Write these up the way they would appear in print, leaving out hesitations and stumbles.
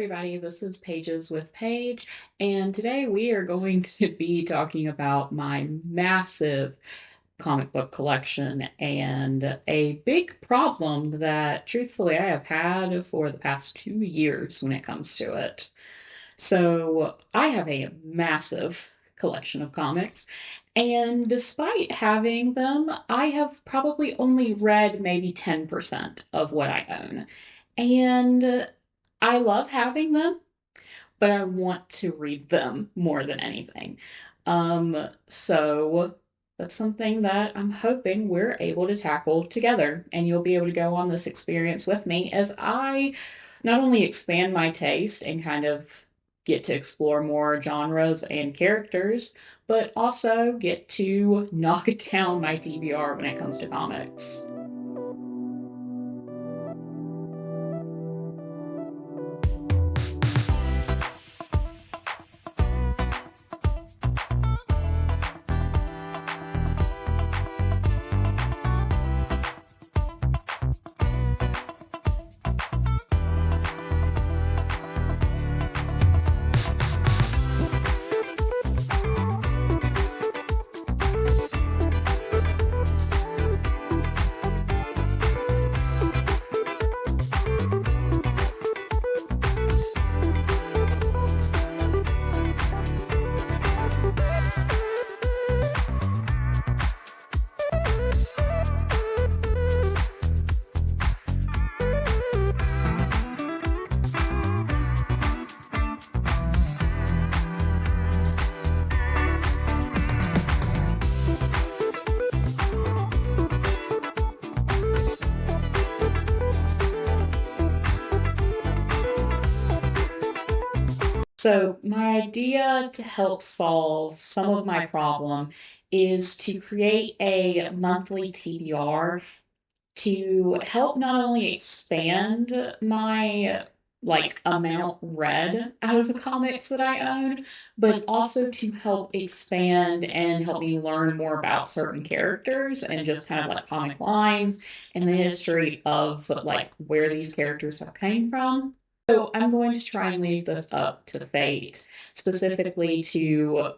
everybody, this is Pages with Paige, and today we are going to be talking about my massive comic book collection and a big problem that, truthfully, I have had for the past 2 years when it comes to it. So, I have a massive collection of comics, and despite having them, I have probably only read maybe 10% of what I own. And I love having them, but I want to read them more than anything. So that's something that I'm hoping we're able to tackle together, and you'll be able to go on this experience with me as I not only expand my taste and kind of get to explore more genres and characters, but also get to knock down my TBR when it comes to comics. So, my idea to help solve some of my problem is to create a monthly TBR to help not only expand my amount read out of the comics that I own, but also to help expand and help me learn more about certain characters and just kind of like comic lines and the history of like where these characters have came from. So I'm going to try and leave this up to fate, specifically to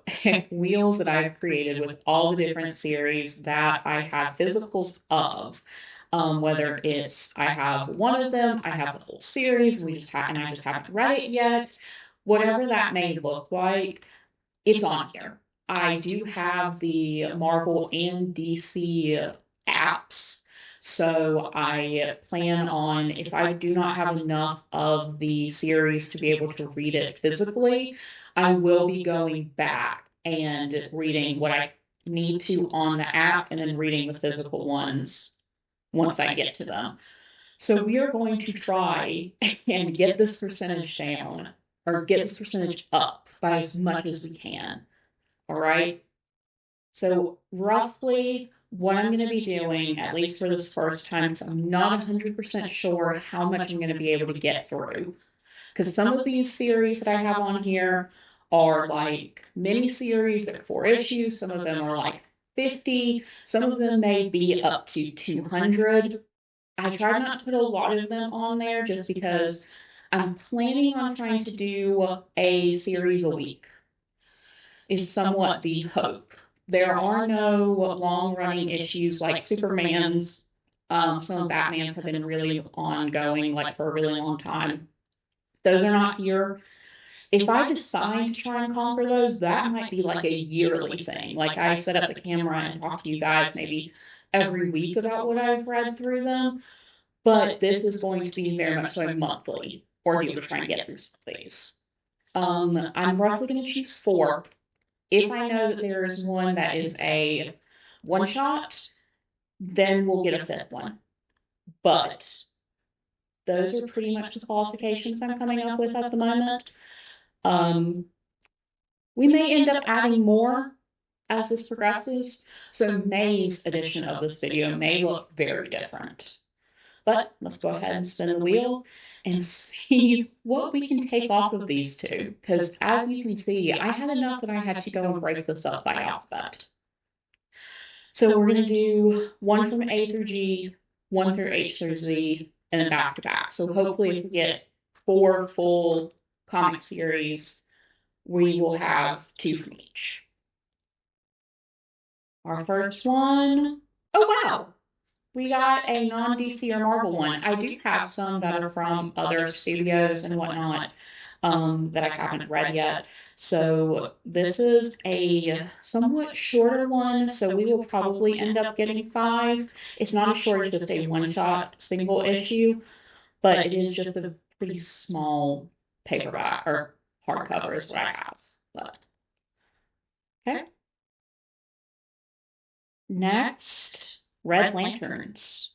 wheels that I've created with all the different series that I have physicals of. Whether it's I have one of them, I have the whole series, and I just haven't read it yet. Whatever that may look like, it's on here. I do have the Marvel and DC apps. So I plan on, if I do not have enough of the series to be able to read it physically, I will be going back and reading what I need to on the app and then reading the physical ones once I get to them. So we are going to try and get this percentage down or get this percentage up by as much as we can. All right. So roughly what I'm going to be doing, at least for this first time, because I'm not 100% sure how much I'm going to be able to get through. Because some of these series that I have on here are like mini series, they're 4 issues, some of them are like 50, some of them may be up to 200. I try not to put a lot of them on there just because I'm planning on trying to do a series a week is somewhat the hope. There are no long running issues like Superman's. Some of Batman's have been really ongoing, like for a really long time. Those are not here. If I decide to try and conquer those, that might be like a yearly thing. Like I set up the camera and talk to you guys maybe every week about what I've read through them. But this is going to be very much so a monthly ordeal to try and get through some of these. I'm roughly going to choose four. If I know that there is one that is a one shot, then we'll get a fifth one. But those are pretty much the qualifications I'm coming up with at the moment. Um, we may end up adding more as this progresses, so May's edition of this video may look very different. But let's go ahead and spin the wheel and see what we can take off of these two. Because as you can see, I had enough that I had to go and break this up by alphabet. So we're going to do one from A through G, one through H through Z, and then back to back. So hopefully if we get 4 full comic series, we will have 2 from each. Our first one, oh wow, we got a non DC or Marvel one. I do have some that are from other studios and whatnot that I haven't read yet. So this is a somewhat shorter one. So we will probably end up getting 5. It's not as short as just a one-shot single issue, but it is just a pretty small paperback or hardcover is what I have. But okay. Next, Red Lanterns.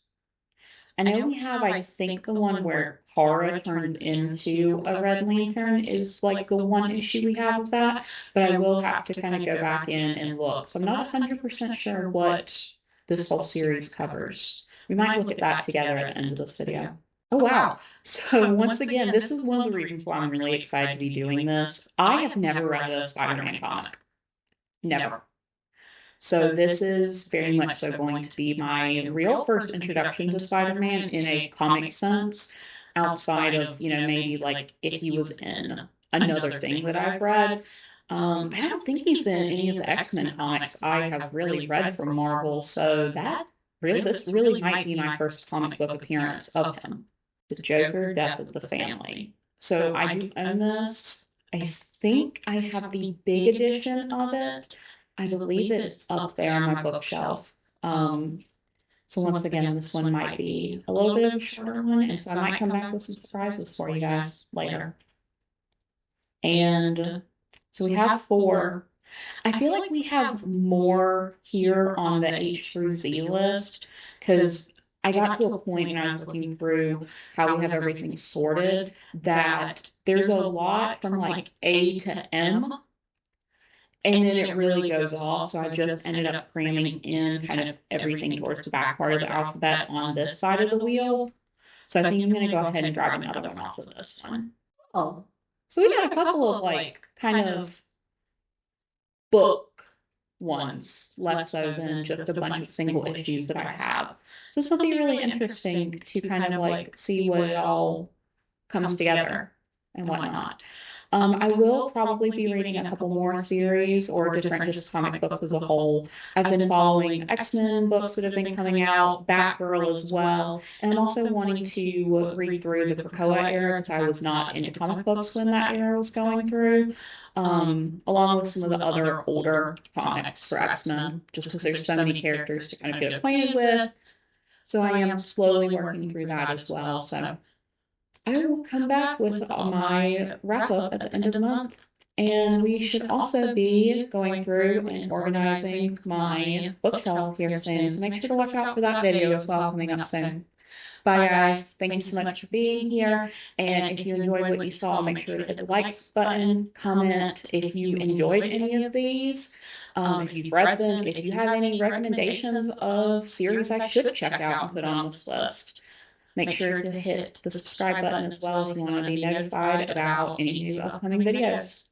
I know we have, I think the one where Kara turns into a Red Lantern is like the one issue we have of that, but I will have to kind of go back in and look. So I'm not 100% sure what this whole series covers. We might look at that together at the end of this video. Oh, wow. So once again, this is one of the reasons why I'm really excited to be doing this. I have never read a Spider-Man comic. Never. So this is very much so going to be my real first introduction to Spider-Man in a comic sense, outside of, maybe like if he was in another thing that I've read. I don't think he's in any of the X-Men comics I have really read from Marvel, so this really might be my first comic book appearance of him. The Joker, Death of the Family. So I do own this. I think I have the big edition of it. I believe it's up there on my bookshelf. So once again, this one might be a little bit of a shorter one, and so I might come back with some surprises for you guys later. And so we have 4. I feel like we have more here on the H through Z list because I got to a point when I was looking through how we have everything sorted that there's a lot from like A to M, and then it really goes off. So I just ended up cramming in kind of everything towards the back part of the alphabet on this side of the wheel. So I think I'm going to go ahead and drive another one off of this one. Oh, so we got a couple of like kind of book ones less so than just a bunch of single issues that I have. So this will be really interesting to kind of like see what it all comes together and whatnot. I will probably be reading a couple more series or different just comic books as a whole. I've been following X-Men books that have been coming out, Batgirl as well, and I'm also wanting to read through the Krakoa era because I was not into comic books when that era was going through, along with some of the other older comics for X-Men, just because there's so many characters to kind of get acquainted with. So I am slowly working through that as well. So I will come back with my wrap up at the end of the month. And we should also be going through and organizing my bookshelf here soon. So make sure to watch out for that video as well coming up soon. Bye guys. Thank you so much for being here. And if you enjoyed what you saw, make sure to hit the likes button, comment if you enjoyed any of these, if you've read them, if you have any recommendations of series I should check out and put on this list. Make sure to hit the subscribe button as well if you want to be notified about any new upcoming videos.